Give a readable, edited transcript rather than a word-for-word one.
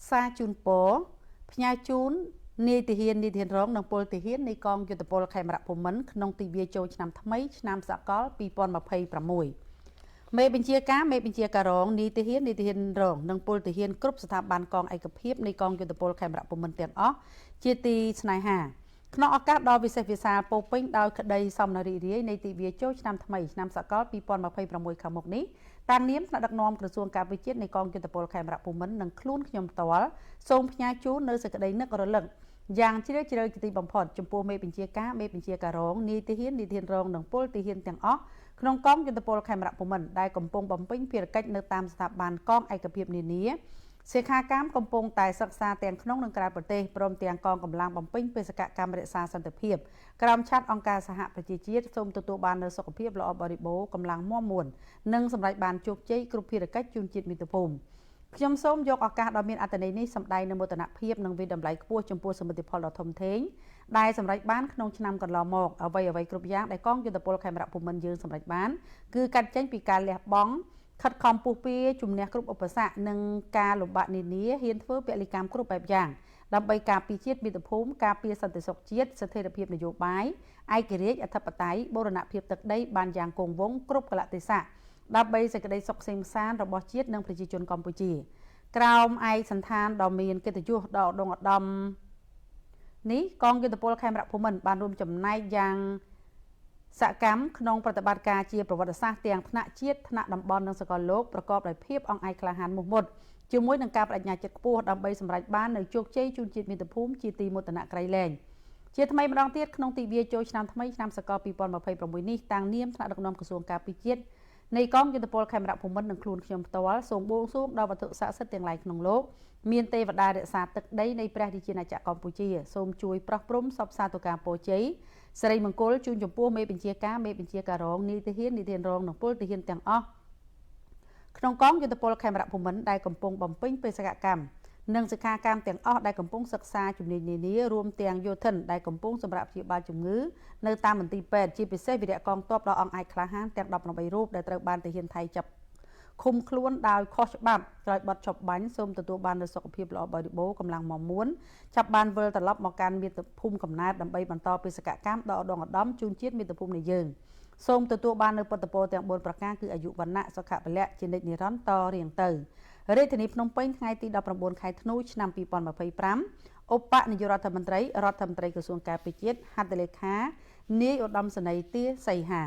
ក្សាជូនពរផ្ញើជូននាយទាហានរងនិងពលទាហាននៃកងយុទ្ធពលខេមរៈភូមិន្ទក្នុងទិវាចូលឆ្នាំថ្មីឆ្នាំសកល2026មេបញ្ជាការរងនាយទាហានរងនិងពលទាហានគ្រប់ស្ថាប័នកងឯកភាពនៃកងយុទ្ធពលខេមរៈភូមិន្ទទាំងអស់ជាទីស្នេហាក្នុងឱកាសដ៏វិសេសវិសាលពោពេញដោយក្តីសំណរីរាយនៃទិវាចូលឆ្នាំថ្មីឆ្នាំសកល2026ខាងមុខនេះតាមនាមថ្នាក់ដឹកនាំក្រសួងការពារជាតិនៃកងយុទ្ធពលខេមរៈភូមិន្ទនិងខ្លួនខ្ញុំផ្ទាល់សូមផ្ញើជូននៅសេចក្តីនឹករលឹកយ៉ាងជ្រាលជ្រៅជាទីបំផុតចំពោះមេបញ្ជាការរងនាយទាហានរងនិងពលទាហានទាំងអស់ក្នុងកងយុទ្ធពលខេមរៈភូមិន្ទដែលកំពុងបំពេញភារកិច្ចនៅតាមស្ថាប័នកងឯកភាពនានាសិក្ខាកាមកំពុងតែសិក្សាទាំងក្នុងនិងក្រៅប្រទេសព្រមទាំងកងកម្លាំងបំពេញបេសកកម្មរក្សាសន្តិភាពក្រោមឆ័ត្រអង្គការសហប្រជាជាតិសូមទទួលបាននូវសុខភាពល្អបរិបូរណ៍កម្លាំងមាំមួននិងសម្រេចបានជោគជ័យគ្រប់ភារកិច្ចជូនជាតិមាតុភូមិខ្ញុំសូមយកឱកាសដ៏មានអត្ថន័យនេះសម្ដែងនូវមោទនភាពនិងវិតម្លៃខ្ពស់ចំពោះសមិទ្ធផលដ៏ធំធេងដែលសម្រេចបានក្នុងឆ្នាំកន្លងមកអ្វីគ្រប់យ៉ាងដែលកងយុទ្ធពលខេមរៈភូមិន្ទយើងសម្រេចបានគឺកាត់ចេញពីការលះបង់ខិតខំពុះពៀជំនះគ្រប់ឧបសគ្គនិងការលំបាកនានាហ៊ានធ្វើពលិកម្មគ្រប់បែបយ៉ាងដើម្បីការពារជាតិមាតុភូមិការពារសន្តិសុខជាតិស្ថិរភាពនយោបាយឯករាជ្យអធិបតេយ្យបូរណភាពទឹកដីបានយ៉ាងគង់វង្សគ្រប់កលៈទេសៈដើម្បីសេចក្តីសុខសេមសានរបស់ជាតិនិងប្រជាជនកម្ពុជាក្រោមឯកសណ្ឋានដ៏មានកិត្តិយសដ៏ឧត្តមឧត្តមនេះកងយុទ្ធពលខេមរៈភូមិន្ទបានរួមចំណែកយ៉ាងសកម្មក្នុងប្រតិបត្តិការជាប្រវត្តិសាស្ត្រទាំងថ្នាក់ជាតិថ្នាក់តំបន់និងសកលលោកប្រកបដោយភាពអង់អាចក្លាហានមោះមុតជាមួយនឹងការបដិញ្ញាចិត្តខ្ពស់ដើម្បីសម្រេចបាននូវជោគជ័យជូនជាតិមាតុភូមិជាទីមោទនៈក្រៃលែងជាថ្មីម្ដងទៀតក្នុងទិវាចូលឆ្នាំថ្មីឆ្នាំសកល2026នេះតាំងនាមថ្នាក់ដឹកនាំក្រសួងការពារជាតិនៃកងយុទ្ធពលខេមរៈភូមិន្ទនិងខ្លួនខ្ញុំផ្ទាល់សូមបួងសួងដល់វត្ថុស័ក្តិសិទ្ធិទាំងឡាយក្នុងលោកមានទេវតារក្សាទឹកដីនៃព្រះរាជាណាចក្រកម្ពុជាសូមជួយប្រោះព្រំសពសាធុការពរជ័យសិរីមង្គលជូនចំពោះមេបញ្ជាការរងនាយទាហានរងនិងពលទាហានទាំងអស់ក្នុងកងយុទ្ធពលខេមរៈភូមិន្ទដែលកំពុងបំពេញបេសកកម្មនិងសិក្ខាកាមទាំងអស់ដែលកំពុងសិក្សាជំនាញនានារួមទាំងយោធិនដែលកំពុងសម្រាប់ព្យាបាលជំងឺនៅតាមមន្ទីរពេទ្យជាពិសេសវីរៈកងទ័ពដ៏អង់អាចក្លាហានទាំង18រូបដែលត្រូវបានទាហានថៃចាប់ឃុំខ្លួនដោយខុសច្បាប់ក្រោយបទឈប់បាញ់សូមទទួលបាននូវសុខភាពល្អបរិបូរណ៍កម្លាំងមាំមួនចាប់បានវិលត្រឡប់មកកាន់មាតុភូមិកំណើតដើម្បីបន្តបេសកកម្មដ៏ឧត្តមឧត្តមជូនជាតិមាតុភូមិនៃយើងសូមទទួលបាននូវពុទ្ធពរទាំង4ប្រការគឺអាយុវណ្ណៈសុខៈពលៈជានិច្ចនិរន្តរ៍តរៀងទៅរាជធានីភ្នំពេញថ្ងៃទី19ខែធ្នូឆ្នាំ2025ឧបនាយករដ្ឋមន្ត្រីក្រសួងការពារជាតិហត្ថលេខានាយឧត្តមសេនីយ៍ទាសីហា